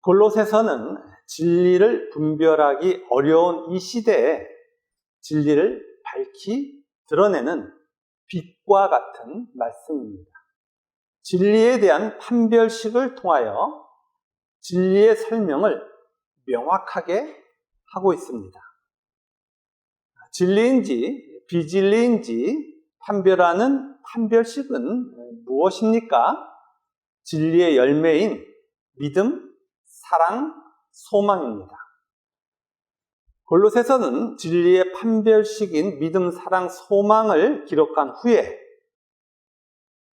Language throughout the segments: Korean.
골로새서는 진리를 분별하기 어려운 이 시대에 진리를 밝히 드러내는 빛과 같은 말씀입니다. 진리에 대한 판별식을 통하여 진리의 설명을 명확하게 하고 있습니다. 진리인지 비진리인지 판별하는 판별식은 무엇입니까? 진리의 열매인 믿음, 사랑, 소망입니다. 골로새서는 진리의 판별식인 믿음, 사랑, 소망을 기록한 후에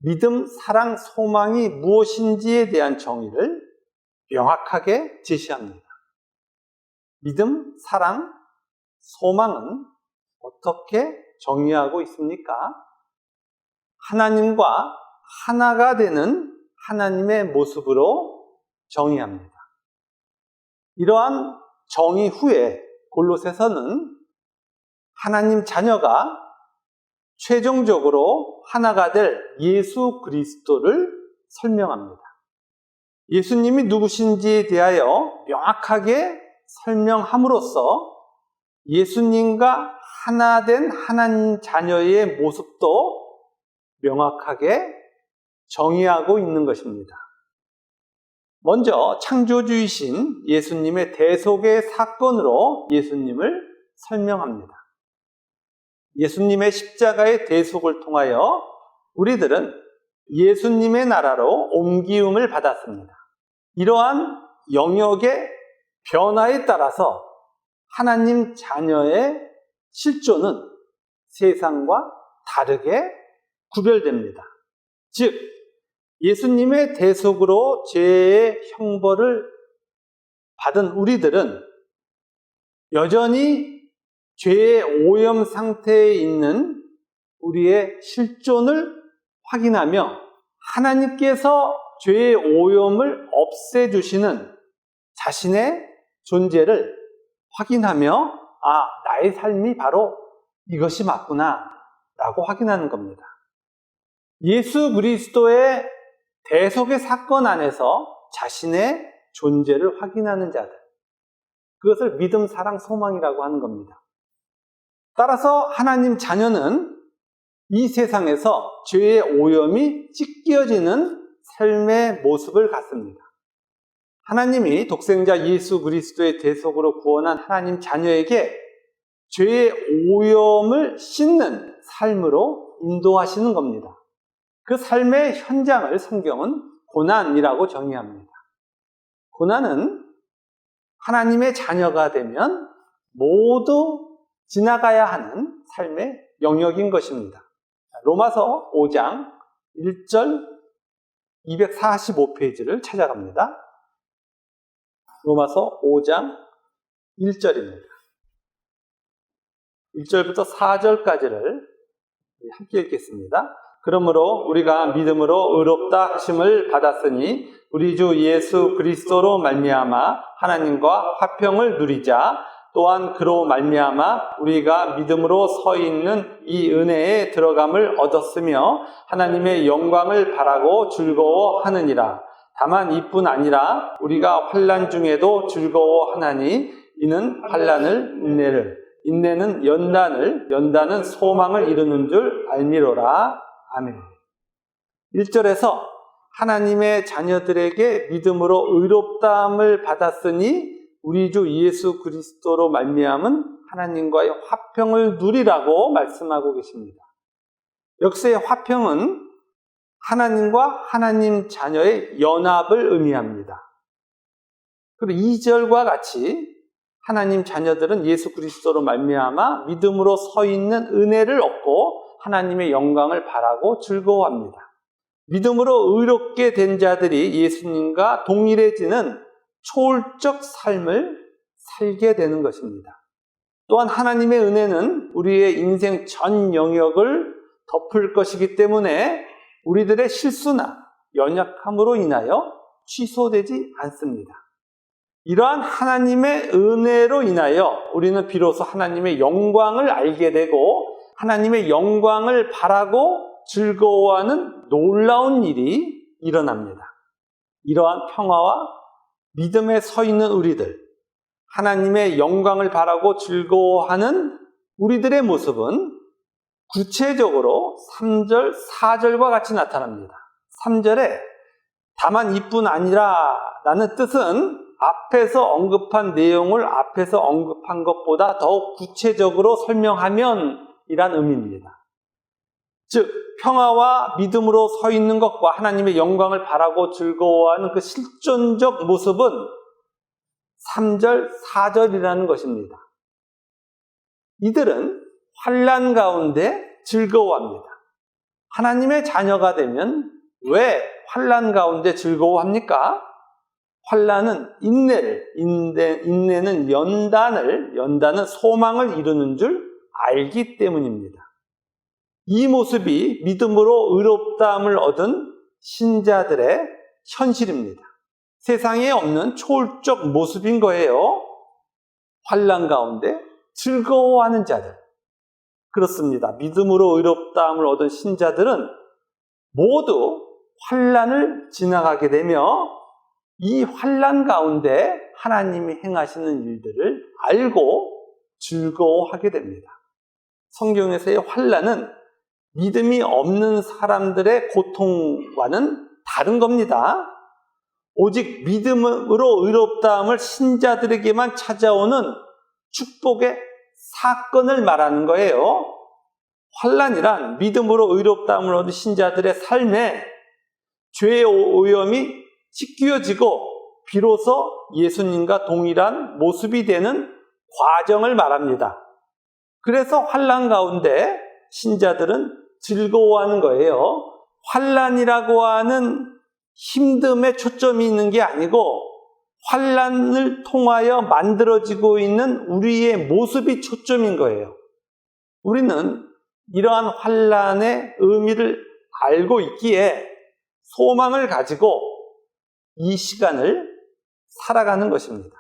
믿음, 사랑, 소망이 무엇인지에 대한 정의를 명확하게 제시합니다. 믿음, 사랑, 소망은 어떻게 정의하고 있습니까? 하나님과 하나가 되는 하나님의 모습으로 정의합니다. 이러한 정의 후에 골로새서는 하나님 자녀가 최종적으로 하나가 될 예수 그리스도를 설명합니다. 예수님이 누구신지에 대하여 명확하게 설명함으로써 예수님과 하나 된 하나님 자녀의 모습도 명확하게 정의하고 있는 것입니다. 먼저 창조주이신 예수님의 대속의 사건으로 예수님을 설명합니다. 예수님의 십자가의 대속을 통하여 우리들은 예수님의 나라로 옮기움을 받았습니다. 이러한 영역의 변화에 따라서 하나님 자녀의 실존은 세상과 다르게 구별됩니다. 즉, 예수님의 대속으로 죄의 형벌을 받은 우리들은 여전히 죄의 오염 상태에 있는 우리의 실존을 확인하며 하나님께서 죄의 오염을 없애주시는 자신의 존재를 확인하며 나의 삶이 바로 이것이 맞구나 라고 확인하는 겁니다. 예수 그리스도의 대속의 사건 안에서 자신의 존재를 확인하는 자들, 그것을 믿음, 사랑, 소망이라고 하는 겁니다. 따라서 하나님 자녀는 이 세상에서 죄의 오염이 찢겨지는 삶의 모습을 갖습니다. 하나님이 독생자 예수 그리스도의 대속으로 구원한 하나님 자녀에게 죄의 오염을 씻는 삶으로 인도하시는 겁니다. 그 삶의 현장을 성경은 고난이라고 정의합니다. 고난은 하나님의 자녀가 되면 모두 지나가야 하는 삶의 영역인 것입니다. 로마서 5장 1절 245페이지를 찾아갑니다. 로마서 5장 1절입니다. 1절부터 4절까지를 함께 읽겠습니다. 그러므로 우리가 믿음으로 의롭다 하심을 받았으니 우리 주 예수 그리스도로 말미암아 하나님과 화평을 누리자. 또한 그로 말미암아 우리가 믿음으로 서 있는 이 은혜에 들어감을 얻었으며 하나님의 영광을 바라고 즐거워하느니라. 다만 이뿐 아니라 우리가 환난 중에도 즐거워하나니 이는 환난을 인내를, 인내는 연단을, 연단은 소망을 이루는 줄 알미로라. 아멘. 1절에서 하나님의 자녀들에게 믿음으로 의롭다함을 받았으니 우리 주 예수 그리스도로 말미암은 하나님과의 화평을 누리라고 말씀하고 계십니다. 역시의 화평은 하나님과 하나님 자녀의 연합을 의미합니다. 그리고 2절과 같이 하나님 자녀들은 예수 그리스도로 말미암아 믿음으로 서 있는 은혜를 얻고 하나님의 영광을 바라고 즐거워합니다. 믿음으로 의롭게 된 자들이 예수님과 동일해지는 초월적 삶을 살게 되는 것입니다. 또한 하나님의 은혜는 우리의 인생 전 영역을 덮을 것이기 때문에 우리들의 실수나 연약함으로 인하여 취소되지 않습니다. 이러한 하나님의 은혜로 인하여 우리는 비로소 하나님의 영광을 알게 되고 하나님의 영광을 바라고 즐거워하는 놀라운 일이 일어납니다. 이러한 평화와 믿음에 서 있는 우리들, 하나님의 영광을 바라고 즐거워하는 우리들의 모습은 구체적으로 3절, 4절과 같이 나타납니다. 3절에 다만 이뿐 아니라 라는 뜻은 앞에서 언급한 내용을 앞에서 언급한 것보다 더욱 구체적으로 설명하면 이란 의미입니다. 즉, 평화와 믿음으로 서 있는 것과 하나님의 영광을 바라고 즐거워하는 그 실존적 모습은 3절, 4절이라는 것입니다. 이들은 환난 가운데 즐거워합니다. 하나님의 자녀가 되면 왜 환난 가운데 즐거워합니까? 환난은 인내는 연단은 소망을 이루는 줄 알기 때문입니다. 이 모습이 믿음으로 의롭다함을 얻은 신자들의 현실입니다. 세상에 없는 초월적 모습인 거예요. 환난 가운데 즐거워하는 자들. 그렇습니다. 믿음으로 의롭다함을 얻은 신자들은 모두 환난을 지나가게 되며 이 환난 가운데 하나님이 행하시는 일들을 알고 즐거워하게 됩니다. 성경에서의 환난은 믿음이 없는 사람들의 고통과는 다른 겁니다. 오직 믿음으로 의롭다함을 신자들에게만 찾아오는 축복의 사건을 말하는 거예요. 환난이란 믿음으로 의롭다함을 얻은 신자들의 삶에 죄의 오염이 씻겨지고 비로소 예수님과 동일한 모습이 되는 과정을 말합니다. 그래서 환난 가운데 신자들은 즐거워하는 거예요. 환난이라고 하는 힘듦에 초점이 있는 게 아니고 환난을 통하여 만들어지고 있는 우리의 모습이 초점인 거예요. 우리는 이러한 환난의 의미를 알고 있기에 소망을 가지고 이 시간을 살아가는 것입니다.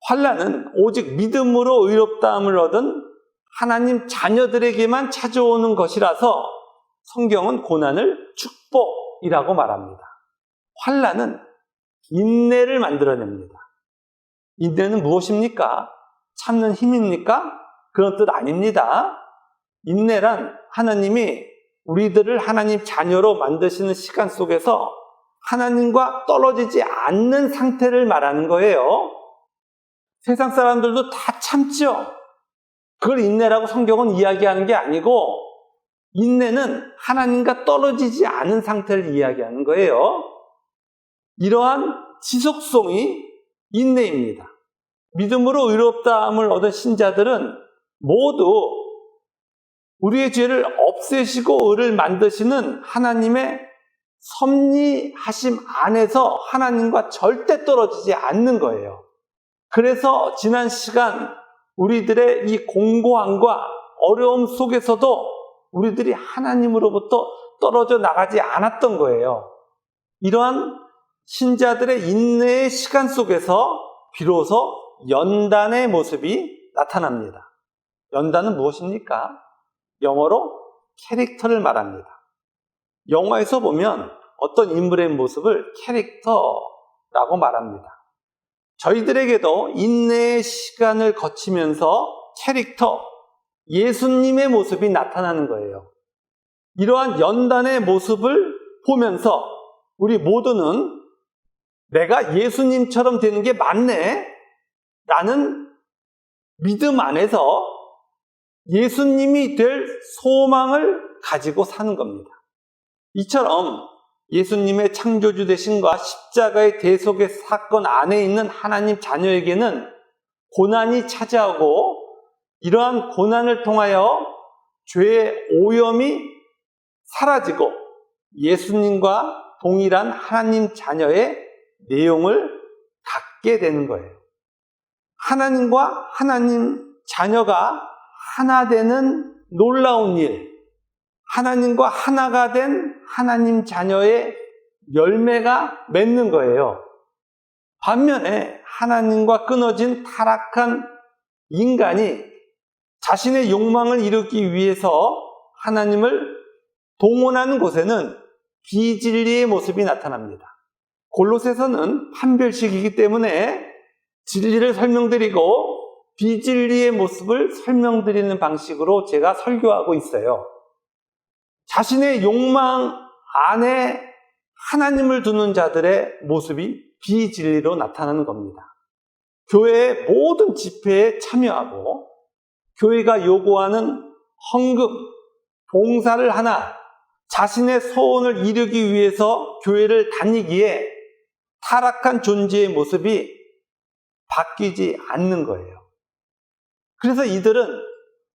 환난은 오직 믿음으로 의롭다함을 얻은 하나님 자녀들에게만 찾아오는 것이라서 성경은 고난을 축복이라고 말합니다. 환난은 인내를 만들어냅니다. 인내는 무엇입니까? 참는 힘입니까? 그런 뜻 아닙니다. 인내란 하나님이 우리들을 하나님 자녀로 만드시는 시간 속에서 하나님과 떨어지지 않는 상태를 말하는 거예요. 세상 사람들도 다 참죠. 그걸 인내라고 성경은 이야기하는 게 아니고 인내는 하나님과 떨어지지 않은 상태를 이야기하는 거예요. 이러한 지속성이 인내입니다. 믿음으로 의롭다함을 얻은 신자들은 모두 우리의 죄를 없애시고 의를 만드시는 하나님의 섭리하심 안에서 하나님과 절대 떨어지지 않는 거예요. 그래서 지난 시간 우리들의 이 공고함과 어려움 속에서도 우리들이 하나님으로부터 떨어져 나가지 않았던 거예요. 이러한 신자들의 인내의 시간 속에서 비로소 연단의 모습이 나타납니다. 연단은 무엇입니까? 영어로 캐릭터를 말합니다. 영화에서 보면 어떤 인물의 모습을 캐릭터라고 말합니다. 저희들에게도 인내의 시간을 거치면서 캐릭터, 예수님의 모습이 나타나는 거예요. 이러한 연단의 모습을 보면서 우리 모두는 내가 예수님처럼 되는 게 맞네 라는 믿음 안에서 예수님이 될 소망을 가지고 사는 겁니다. 이처럼 예수님의 창조주 되심과 십자가의 대속의 사건 안에 있는 하나님 자녀에게는 고난이 찾아오고 이러한 고난을 통하여 죄의 오염이 사라지고 예수님과 동일한 하나님 자녀의 내용을 갖게 되는 거예요. 하나님과 하나님 자녀가 하나 되는 놀라운 일, 하나님과 하나가 된 하나님 자녀의 열매가 맺는 거예요. 반면에 하나님과 끊어진 타락한 인간이 자신의 욕망을 이루기 위해서 하나님을 동원하는 곳에는 비진리의 모습이 나타납니다. 골로새서는 판별식이기 때문에 진리를 설명드리고 비진리의 모습을 설명드리는 방식으로 제가 설교하고 있어요. 자신의 욕망 안에 하나님을 두는 자들의 모습이 비진리로 나타나는 겁니다. 교회의 모든 집회에 참여하고 교회가 요구하는 헌금, 봉사를 하나 자신의 소원을 이루기 위해서 교회를 다니기에 타락한 존재의 모습이 바뀌지 않는 거예요. 그래서 이들은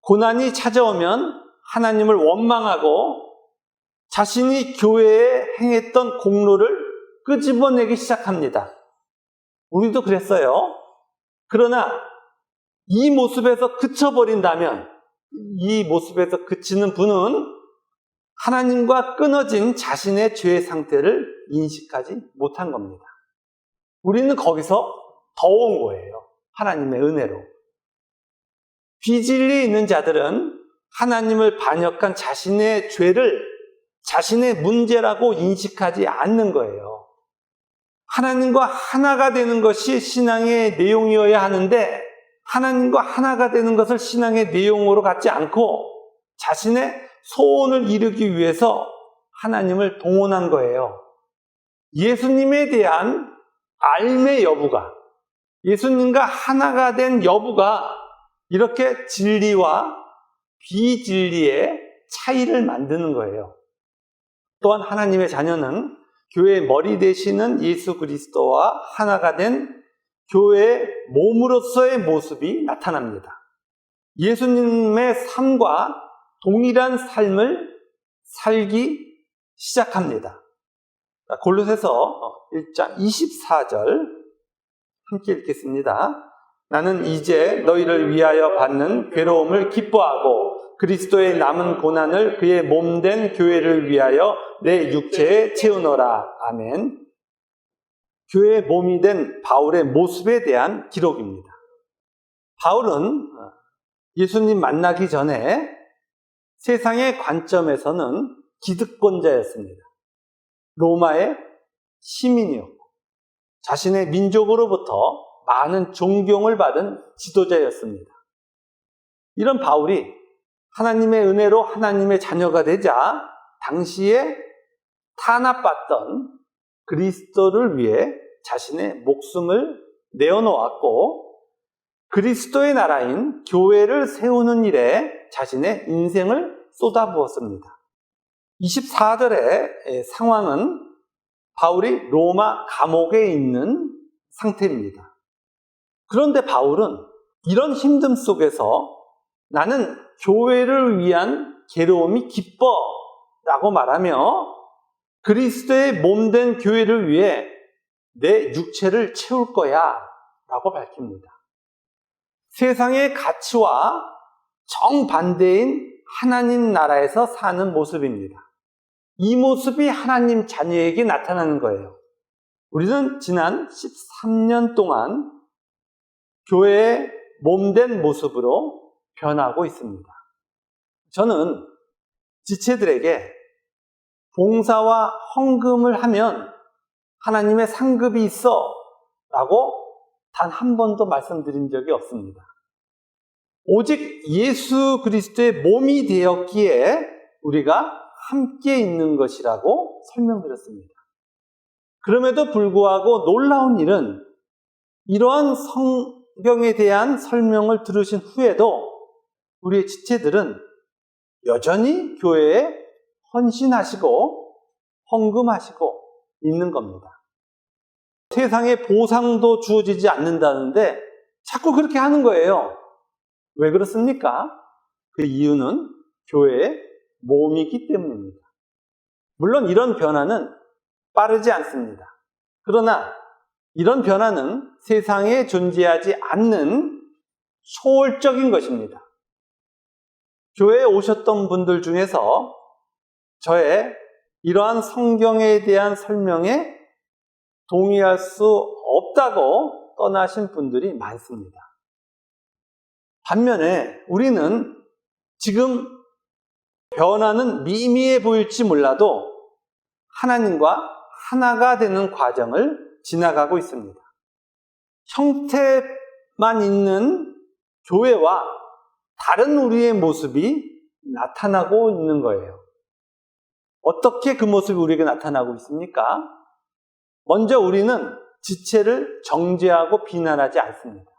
고난이 찾아오면 하나님을 원망하고 자신이 교회에 행했던 공로를 끄집어내기 시작합니다. 우리도 그랬어요. 그러나 이 모습에서 그쳐버린다면, 이 모습에서 그치는 분은 하나님과 끊어진 자신의 죄의 상태를 인식하지 못한 겁니다. 우리는 거기서 더 온 거예요. 하나님의 은혜로. 비진리에 있는 자들은 하나님을 반역한 자신의 죄를 자신의 문제라고 인식하지 않는 거예요. 하나님과 하나가 되는 것이 신앙의 내용이어야 하는데 하나님과 하나가 되는 것을 신앙의 내용으로 갖지 않고 자신의 소원을 이루기 위해서 하나님을 동원한 거예요. 예수님에 대한 알매 여부가, 예수님과 하나가 된 여부가 이렇게 진리와 비진리의 차이를 만드는 거예요. 또한 하나님의 자녀는 교회의 머리 되시는 예수 그리스도와 하나가 된 교회의 몸으로서의 모습이 나타납니다. 예수님의 삶과 동일한 삶을 살기 시작합니다. 골로새서 1장 24절 함께 읽겠습니다. 나는 이제 너희를 위하여 받는 괴로움을 기뻐하고 그리스도의 남은 고난을 그의 몸된 교회를 위하여 내 육체에 채우노라. 아멘. 교회의 몸이 된 바울의 모습에 대한 기록입니다. 바울은 예수님 만나기 전에 세상의 관점에서는 기득권자였습니다. 로마의 시민이었고 자신의 민족으로부터 많은 존경을 받은 지도자였습니다. 이런 바울이 하나님의 은혜로 하나님의 자녀가 되자 당시에 탄압받던 그리스도를 위해 자신의 목숨을 내어놓았고 그리스도의 나라인 교회를 세우는 일에 자신의 인생을 쏟아부었습니다. 24절의 상황은 바울이 로마 감옥에 있는 상태입니다. 그런데 바울은 이런 힘듦 속에서 나는 교회를 위한 괴로움이 기뻐 라고 말하며 그리스도의 몸된 교회를 위해 내 육체를 채울 거야 라고 밝힙니다. 세상의 가치와 정반대인 하나님 나라에서 사는 모습입니다. 이 모습이 하나님 자녀에게 나타나는 거예요. 우리는 지난 13년 동안 교회의 몸된 모습으로 변하고 있습니다. 저는 지체들에게 봉사와 헌금을 하면 하나님의 상급이 있어 라고 단 한 번도 말씀드린 적이 없습니다. 오직 예수 그리스도의 몸이 되었기에 우리가 함께 있는 것이라고 설명드렸습니다. 그럼에도 불구하고 놀라운 일은 이러한 성경에 대한 설명을 들으신 후에도 우리의 지체들은 여전히 교회에 헌신하시고 헌금하시고 있는 겁니다. 세상에 보상도 주어지지 않는다는데 자꾸 그렇게 하는 거예요. 왜 그렇습니까? 그 이유는 교회의 몸이기 때문입니다. 물론 이런 변화는 빠르지 않습니다. 그러나 이런 변화는 세상에 존재하지 않는 초월적인 것입니다. 교회에 오셨던 분들 중에서 저의 이러한 성경에 대한 설명에 동의할 수 없다고 떠나신 분들이 많습니다. 반면에 우리는 지금 변화는 미미해 보일지 몰라도 하나님과 하나가 되는 과정을 지나가고 있습니다. 형태만 있는 교회와 다른 우리의 모습이 나타나고 있는 거예요. 어떻게 그 모습이 우리에게 나타나고 있습니까? 먼저 우리는 지체를 정죄하고 비난하지 않습니다.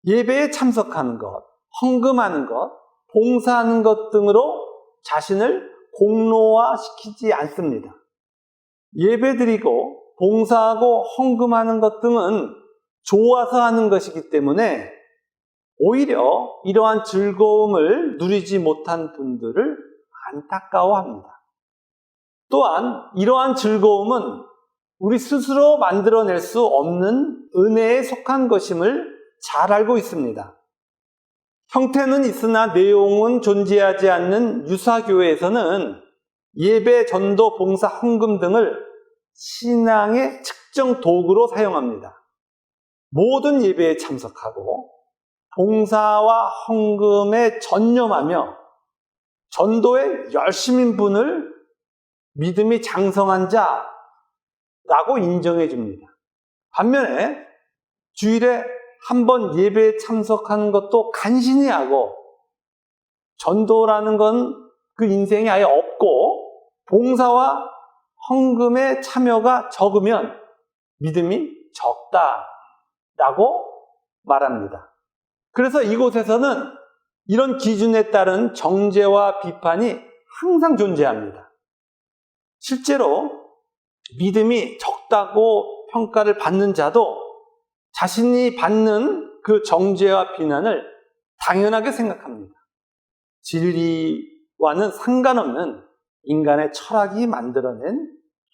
예배에 참석하는 것, 헌금하는 것, 봉사하는 것 등으로 자신을 공로화시키지 않습니다. 예배드리고 봉사하고 헌금하는 것 등은 좋아서 하는 것이기 때문에 오히려 이러한 즐거움을 누리지 못한 분들을 안타까워합니다. 또한 이러한 즐거움은 우리 스스로 만들어낼 수 없는 은혜에 속한 것임을 잘 알고 있습니다. 형태는 있으나 내용은 존재하지 않는 유사교회에서는 예배, 전도, 봉사, 헌금 등을 신앙의 측정 도구로 사용합니다. 모든 예배에 참석하고 봉사와 헌금에 전념하며 전도에 열심인 분을 믿음이 장성한 자라고 인정해 줍니다. 반면에 주일에 한 번 예배에 참석하는 것도 간신히 하고 전도라는 건 그 인생이 아예 없고 봉사와 헌금에 참여가 적으면 믿음이 적다라고 말합니다. 그래서 이곳에서는 이런 기준에 따른 정죄와 비판이 항상 존재합니다. 실제로 믿음이 적다고 평가를 받는 자도 자신이 받는 그 정죄와 비난을 당연하게 생각합니다. 진리와는 상관없는 인간의 철학이 만들어낸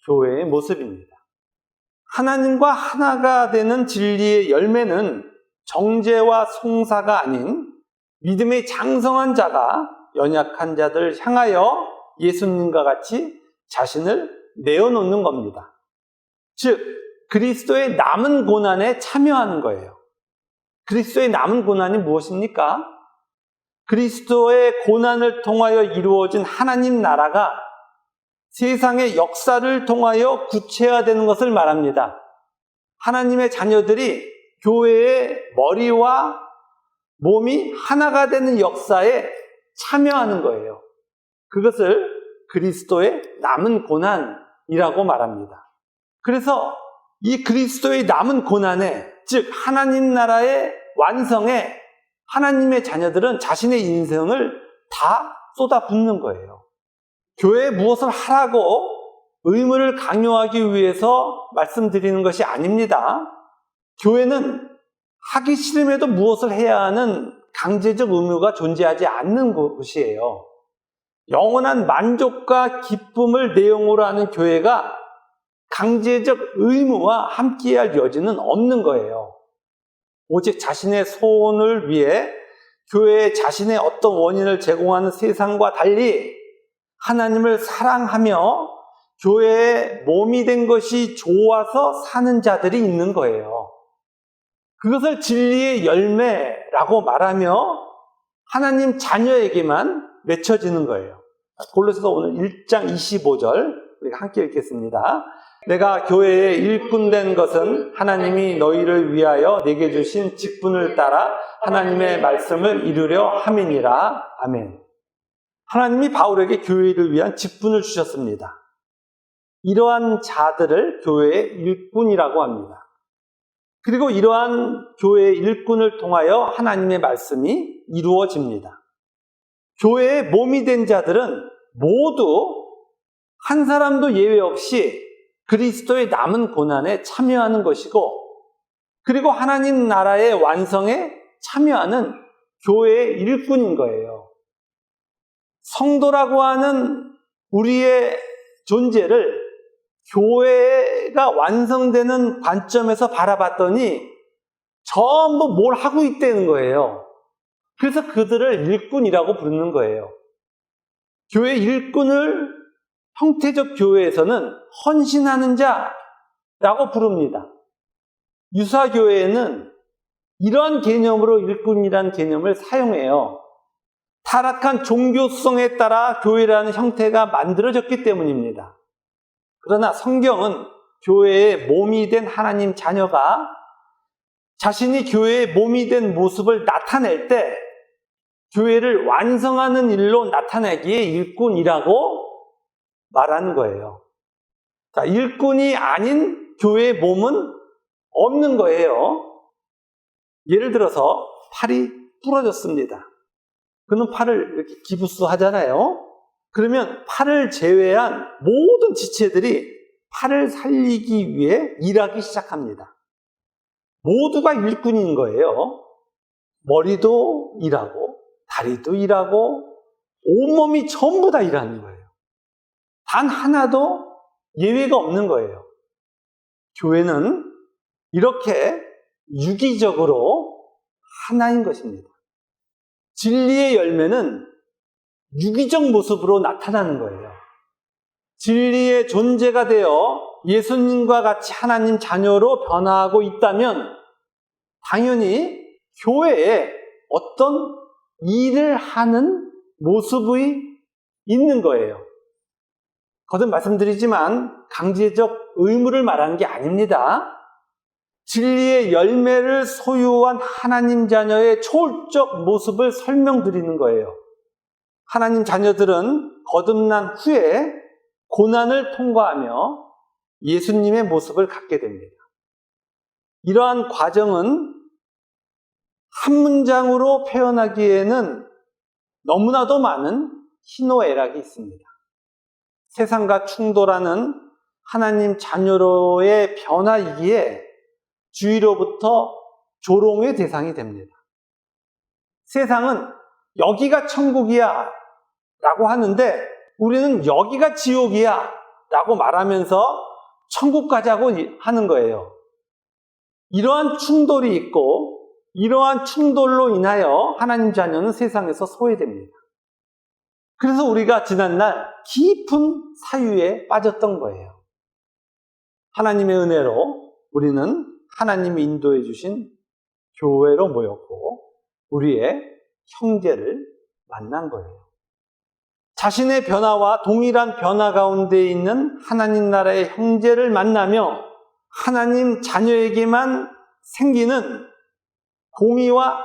교회의 모습입니다. 하나님과 하나가 되는 진리의 열매는 정죄와 송사가 아닌 믿음의 장성한 자가 연약한 자들 향하여 예수님과 같이 자신을 내어놓는 겁니다. 즉, 그리스도의 남은 고난에 참여하는 거예요. 그리스도의 남은 고난이 무엇입니까? 그리스도의 고난을 통하여 이루어진 하나님 나라가 세상의 역사를 통하여 구체화되는 것을 말합니다. 하나님의 자녀들이 교회의 머리와 몸이 하나가 되는 역사에 참여하는 거예요. 그것을 그리스도의 남은 고난이라고 말합니다. 그래서 이 그리스도의 남은 고난에, 즉 하나님 나라의 완성에 하나님의 자녀들은 자신의 인생을 다 쏟아붓는 거예요. 교회에 무엇을 하라고 의무를 강요하기 위해서 말씀드리는 것이 아닙니다. 교회는 하기 싫음에도 무엇을 해야 하는 강제적 의무가 존재하지 않는 곳이에요. 영원한 만족과 기쁨을 내용으로 하는 교회가 강제적 의무와 함께해야 할 여지는 없는 거예요. 오직 자신의 소원을 위해 교회에 자신의 어떤 원인을 제공하는 세상과 달리 하나님을 사랑하며 교회의 몸이 된 것이 좋아서 사는 자들이 있는 거예요. 그것을 진리의 열매라고 말하며 하나님 자녀에게만 맺혀지는 거예요. 골로새서 오늘 1장 25절 우리가 함께 읽겠습니다. 내가 교회의 일꾼된 것은 하나님이 너희를 위하여 내게 주신 직분을 따라 하나님의 말씀을 이루려 함이니라. 아멘. 하나님이 바울에게 교회를 위한 직분을 주셨습니다. 이러한 자들을 교회의 일꾼이라고 합니다. 그리고 이러한 교회의 일꾼을 통하여 하나님의 말씀이 이루어집니다. 교회의 몸이 된 자들은 모두 한 사람도 예외 없이 그리스도의 남은 고난에 참여하는 것이고, 그리고 하나님 나라의 완성에 참여하는 교회의 일꾼인 거예요. 성도라고 하는 우리의 존재를 교회가 완성되는 관점에서 바라봤더니 전부 뭘 하고 있다는 거예요. 그래서 그들을 일꾼이라고 부르는 거예요. 교회 일꾼을 형태적 교회에서는 헌신하는 자라고 부릅니다. 유사교회에는 이런 개념으로 일꾼이라는 개념을 사용해요. 타락한 종교성에 따라 교회라는 형태가 만들어졌기 때문입니다. 그러나 성경은 교회의 몸이 된 하나님 자녀가 자신이 교회의 몸이 된 모습을 나타낼 때 교회를 완성하는 일로 나타내기에 일꾼이라고 말하는 거예요. 자, 일꾼이 아닌 교회의 몸은 없는 거예요. 예를 들어서 팔이 부러졌습니다. 그는 팔을 이렇게 기부스 하잖아요. 그러면 팔을 제외한 모든 지체들이 팔을 살리기 위해 일하기 시작합니다. 모두가 일꾼인 거예요. 머리도 일하고 다리도 일하고 온몸이 전부 다 일하는 거예요. 단 하나도 예외가 없는 거예요. 교회는 이렇게 유기적으로 하나인 것입니다. 진리의 열매는 유기적 모습으로 나타나는 거예요. 진리의 존재가 되어 예수님과 같이 하나님 자녀로 변화하고 있다면 당연히 교회에 어떤 일을 하는 모습이 있는 거예요. 거듭 말씀드리지만 강제적 의무를 말하는 게 아닙니다. 진리의 열매를 소유한 하나님 자녀의 초월적 모습을 설명드리는 거예요. 하나님 자녀들은 거듭난 후에 고난을 통과하며 예수님의 모습을 갖게 됩니다. 이러한 과정은 한 문장으로 표현하기에는 너무나도 많은 희노애락이 있습니다. 세상과 충돌하는 하나님 자녀로의 변화이기에 주위로부터 조롱의 대상이 됩니다. 세상은 여기가 천국이야 라고 하는데 우리는 여기가 지옥이야 라고 말하면서 천국 가자고 하는 거예요. 이러한 충돌이 있고 이러한 충돌로 인하여 하나님 자녀는 세상에서 소외됩니다. 그래서 우리가 지난날 깊은 사유에 빠졌던 거예요. 하나님의 은혜로 우리는 하나님이 인도해 주신 교회로 모였고 우리의 형제를 만난 거예요. 자신의 변화와 동일한 변화 가운데 있는 하나님 나라의 형제를 만나며 하나님 자녀에게만 생기는 공의와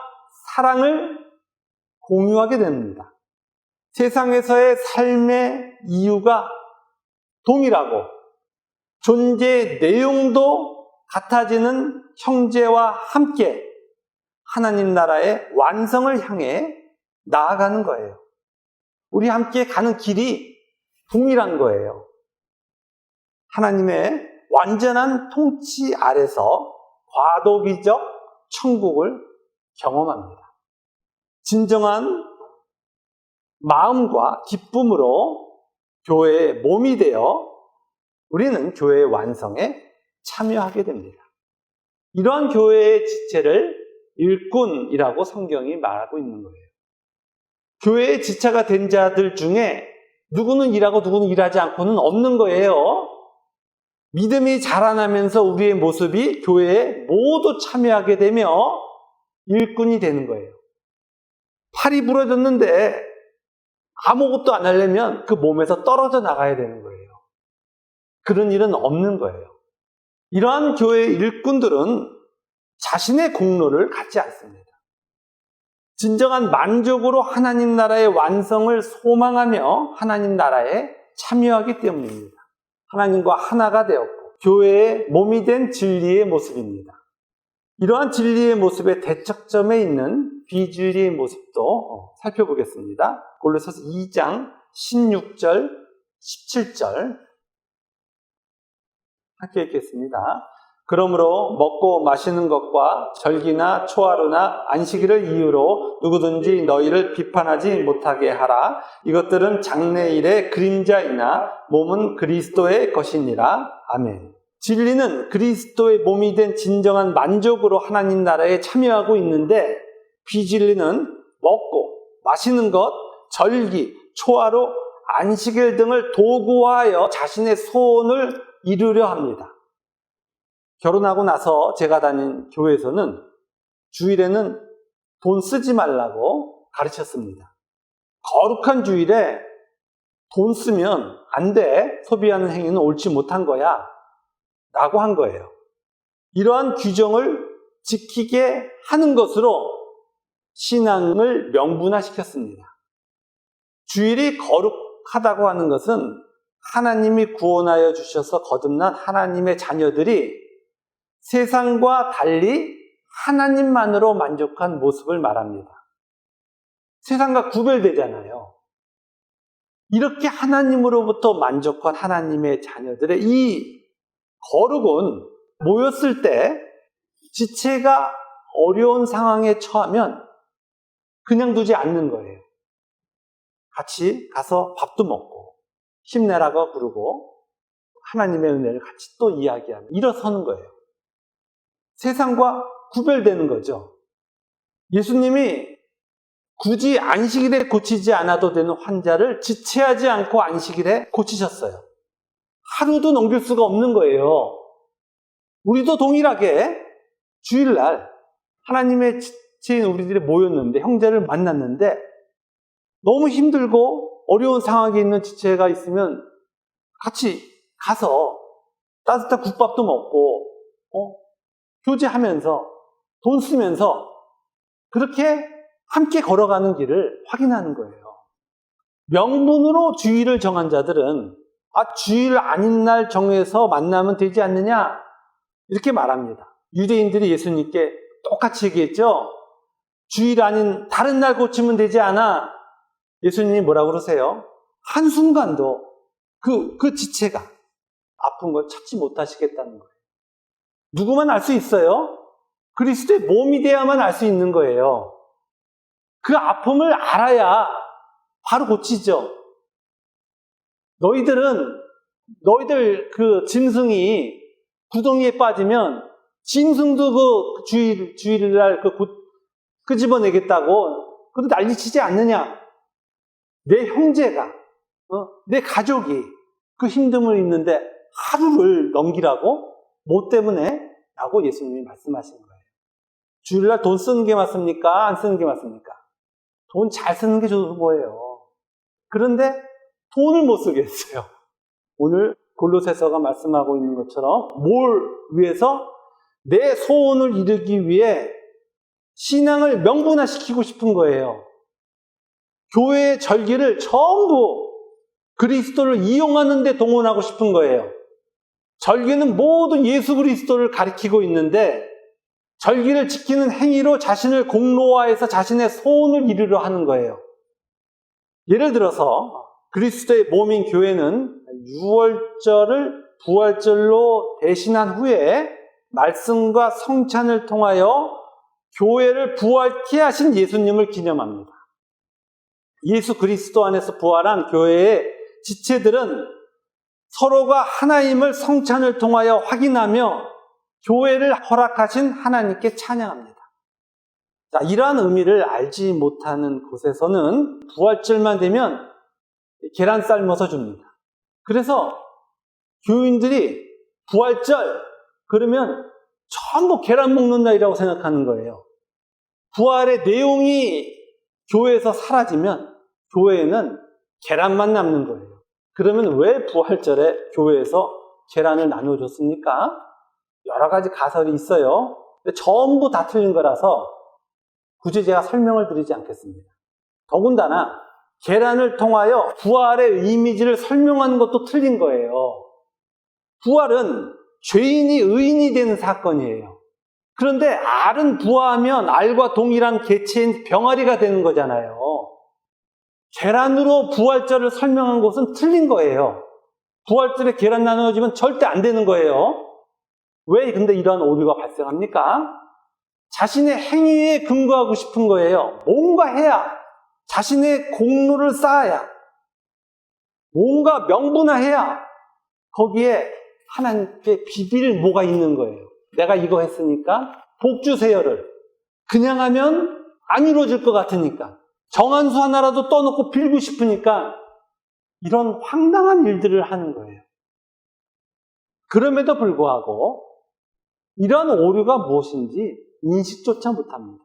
사랑을 공유하게 됩니다. 세상에서의 삶의 이유가 동일하고 존재의 내용도 같아지는 형제와 함께 하나님 나라의 완성을 향해 나아가는 거예요. 우리 함께 가는 길이 동일한 거예요. 하나님의 완전한 통치 아래서 과도기적 천국을 경험합니다. 진정한 마음과 기쁨으로 교회의 몸이 되어 우리는 교회의 완성에 참여하게 됩니다. 이러한 교회의 지체를 일꾼이라고 성경이 말하고 있는 거예요. 교회의 지체가 된 자들 중에 누구는 일하고 누구는 일하지 않고는 없는 거예요. 믿음이 자라나면서 우리의 모습이 교회에 모두 참여하게 되며 일꾼이 되는 거예요. 팔이 부러졌는데 아무것도 안 하려면 그 몸에서 떨어져 나가야 되는 거예요. 그런 일은 없는 거예요. 이러한 교회의 일꾼들은 자신의 공로를 갖지 않습니다. 진정한 만족으로 하나님 나라의 완성을 소망하며 하나님 나라에 참여하기 때문입니다. 하나님과 하나가 되었고 교회의 몸이 된 진리의 모습입니다. 이러한 진리의 모습의 대척점에 있는 비진리의 모습도 살펴보겠습니다. 골로새서 2장 16절, 17절 함께 읽겠습니다. 그러므로 먹고 마시는 것과 절기나 초하루나 안식일을 이유로 누구든지 너희를 비판하지 못하게 하라. 이것들은 장래일의 그림자이나 몸은 그리스도의 것이니라. 아멘. 진리는 그리스도의 몸이 된 진정한 만족으로 하나님 나라에 참여하고 있는데 비진리는 먹고 마시는 것, 절기, 초하루, 안식일 등을 도구화하여 자신의 소원을 이루려 합니다. 결혼하고 나서 제가 다닌 교회에서는 주일에는 돈 쓰지 말라고 가르쳤습니다. 거룩한 주일에 돈 쓰면 안 돼. 소비하는 행위는 옳지 못한 거야. 라고 한 거예요. 이러한 규정을 지키게 하는 것으로 신앙을 명분화시켰습니다. 주일이 거룩하다고 하는 것은 하나님이 구원하여 주셔서 거듭난 하나님의 자녀들이 세상과 달리 하나님만으로 만족한 모습을 말합니다. 세상과 구별되잖아요. 이렇게 하나님으로부터 만족한 하나님의 자녀들의 이 거룩은 모였을 때 지체가 어려운 상황에 처하면 그냥 두지 않는 거예요. 같이 가서 밥도 먹고 힘내라고 부르고 하나님의 은혜를 같이 또 이야기하며 일어서는 거예요. 세상과 구별되는 거죠. 예수님이 굳이 안식일에 고치지 않아도 되는 환자를 지체하지 않고 안식일에 고치셨어요. 하루도 넘길 수가 없는 거예요. 우리도 동일하게 주일날 하나님의 지체인 우리들이 모였는데, 형제를 만났는데 너무 힘들고 어려운 상황에 있는 지체가 있으면 같이 가서 따뜻한 국밥도 먹고 교제하면서 돈 쓰면서 그렇게 함께 걸어가는 길을 확인하는 거예요. 명분으로 주일을 정한 자들은 주일 아닌 날 정해서 만나면 되지 않느냐? 이렇게 말합니다. 유대인들이 예수님께 똑같이 얘기했죠. 주일 아닌 다른 날 고치면 되지 않아? 예수님이 뭐라고 그러세요? 한순간도 그 지체가 아픈 걸 찾지 못하시겠다는 거예요. 누구만 알 수 있어요? 그리스도의 몸이 돼야만 알 수 있는 거예요. 그 아픔을 알아야 바로 고치죠. 너희들 그 짐승이 구덩이에 빠지면 짐승도 그 주일날 끄집어내겠다고 그런데 난리치지 않느냐? 내 형제가, 내 가족이 그 힘듦을 있는데 하루를 넘기라고? 뭐 때문에? 라고 예수님이 말씀하신 거예요. 주일날 돈 쓰는 게 맞습니까? 안 쓰는 게 맞습니까? 돈 잘 쓰는 게 좋은 거예요. 그런데 돈을 못 쓰겠어요. 오늘 골로새서가 말씀하고 있는 것처럼 뭘 위해서? 내 소원을 이루기 위해 신앙을 명분화시키고 싶은 거예요. 교회의 절기를 전부 그리스도를 이용하는 데 동원하고 싶은 거예요. 절기는 모든 예수 그리스도를 가리키고 있는데 절기를 지키는 행위로 자신을 공로화해서 자신의 소원을 이루려 하는 거예요. 예를 들어서 그리스도의 몸인 교회는 유월절을 부활절로 대신한 후에 말씀과 성찬을 통하여 교회를 부활케 하신 예수님을 기념합니다. 예수 그리스도 안에서 부활한 교회의 지체들은 서로가 하나님을 성찬을 통하여 확인하며 교회를 허락하신 하나님께 찬양합니다. 자, 이러한 의미를 알지 못하는 곳에서는 부활절만 되면 계란 삶아서 줍니다. 그래서 교인들이 부활절 그러면 전부 계란 먹는 날이라고 생각하는 거예요. 부활의 내용이 교회에서 사라지면 교회에는 계란만 남는 거예요. 그러면 왜 부활절에 교회에서 계란을 나눠줬습니까? 여러 가지 가설이 있어요. 근데 전부 다 틀린 거라서 굳이 제가 설명을 드리지 않겠습니다. 더군다나 계란을 통하여 부활의 이미지를 설명하는 것도 틀린 거예요. 부활은 죄인이 의인이 되는 사건이에요. 그런데 알은 부화하면 알과 동일한 개체인 병아리가 되는 거잖아요. 계란으로 부활절을 설명한 것은 틀린 거예요. 부활절에 계란 나눠주면 절대 안 되는 거예요. 왜 근데 이런 오류가 발생합니까? 자신의 행위에 근거하고 싶은 거예요. 뭔가 해야, 자신의 공로를 쌓아야, 뭔가 명분화해야 거기에 하나님께 비빌 뭐가 있는 거예요. 내가 이거 했으니까 복 주세요를 그냥 하면 안 이루어질 것 같으니까, 정한수 하나라도 떠놓고 빌고 싶으니까 이런 황당한 일들을 하는 거예요. 그럼에도 불구하고 이런 오류가 무엇인지 인식조차 못합니다.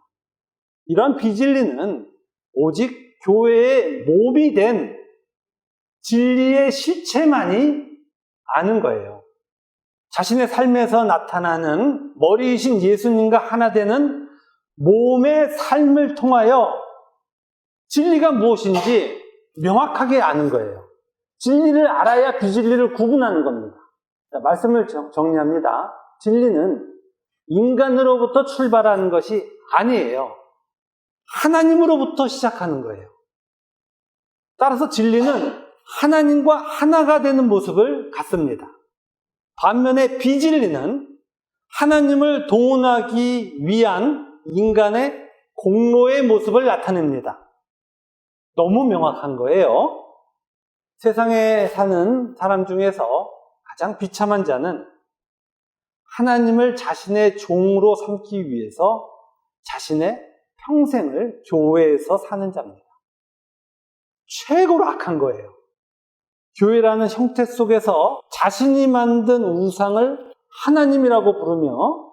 이런 비진리는 오직 교회의 몸이 된 진리의 실체만이 아는 거예요. 자신의 삶에서 나타나는 머리이신 예수님과 하나 되는 몸의 삶을 통하여 진리가 무엇인지 명확하게 아는 거예요. 진리를 알아야 비진리를 구분하는 겁니다. 자, 말씀을 정리합니다. 진리는 인간으로부터 출발하는 것이 아니에요. 하나님으로부터 시작하는 거예요. 따라서 진리는 하나님과 하나가 되는 모습을 갖습니다. 반면에 비진리는 하나님을 동원하기 위한 인간의 공로의 모습을 나타냅니다. 너무 명확한 거예요. 세상에 사는 사람 중에서 가장 비참한 자는 하나님을 자신의 종으로 삼기 위해서 자신의 평생을 교회에서 사는 자입니다. 최고로 악한 거예요. 교회라는 형태 속에서 자신이 만든 우상을 하나님이라고 부르며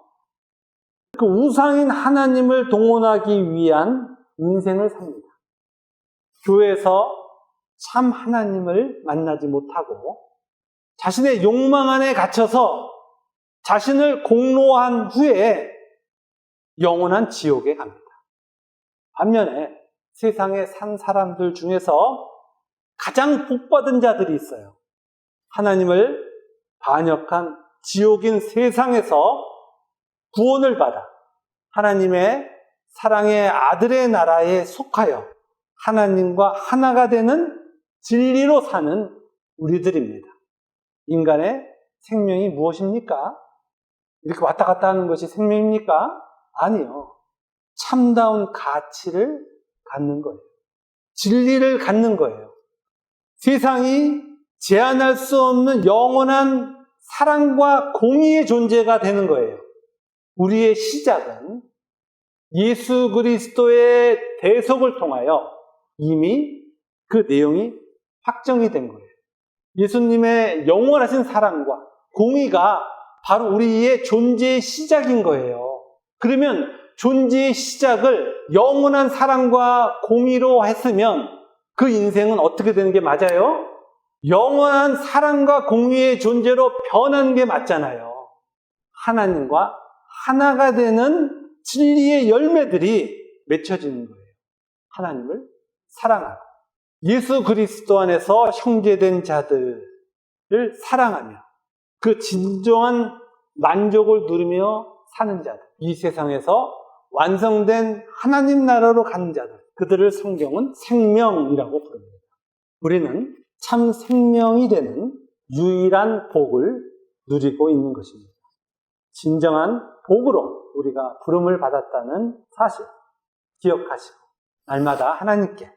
그 우상인 하나님을 동원하기 위한 인생을 삽니다. 교회에서 참 하나님을 만나지 못하고 자신의 욕망 안에 갇혀서 자신을 공로한 후에 영원한 지옥에 갑니다. 반면에 세상에 산 사람들 중에서 가장 복받은 자들이 있어요. 하나님을 반역한 지옥인 세상에서 구원을 받아 하나님의 사랑의 아들의 나라에 속하여 하나님과 하나가 되는 진리로 사는 우리들입니다. 인간의 생명이 무엇입니까? 이렇게 왔다 갔다 하는 것이 생명입니까? 아니요. 참다운 가치를 갖는 거예요. 진리를 갖는 거예요. 세상이 제한할 수 없는 영원한 사랑과 공의의 존재가 되는 거예요. 우리의 시작은 예수 그리스도의 대속을 통하여 이미 그 내용이 확정이 된 거예요. 예수님의 영원하신 사랑과 공의가 바로 우리의 존재의 시작인 거예요. 그러면 존재의 시작을 영원한 사랑과 공의로 했으면 그 인생은 어떻게 되는 게 맞아요? 영원한 사랑과 공의의 존재로 변하는 게 맞잖아요. 하나님과 하나가 되는 진리의 열매들이 맺혀지는 거예요. 하나님을 사랑하고 예수 그리스도 안에서 형제된 자들을 사랑하며 그 진정한 만족을 누리며 사는 자들, 이 세상에서 완성된 하나님 나라로 가는 자들, 그들을 성경은 생명이라고 부릅니다. 우리는 참 생명이 되는 유일한 복을 누리고 있는 것입니다. 진정한 복으로 우리가 부름을 받았다는 사실 기억하시고 날마다 하나님께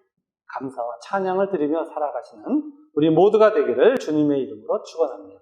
감사와 찬양을 드리며 살아가시는 우리 모두가 되기를 주님의 이름으로 축원합니다.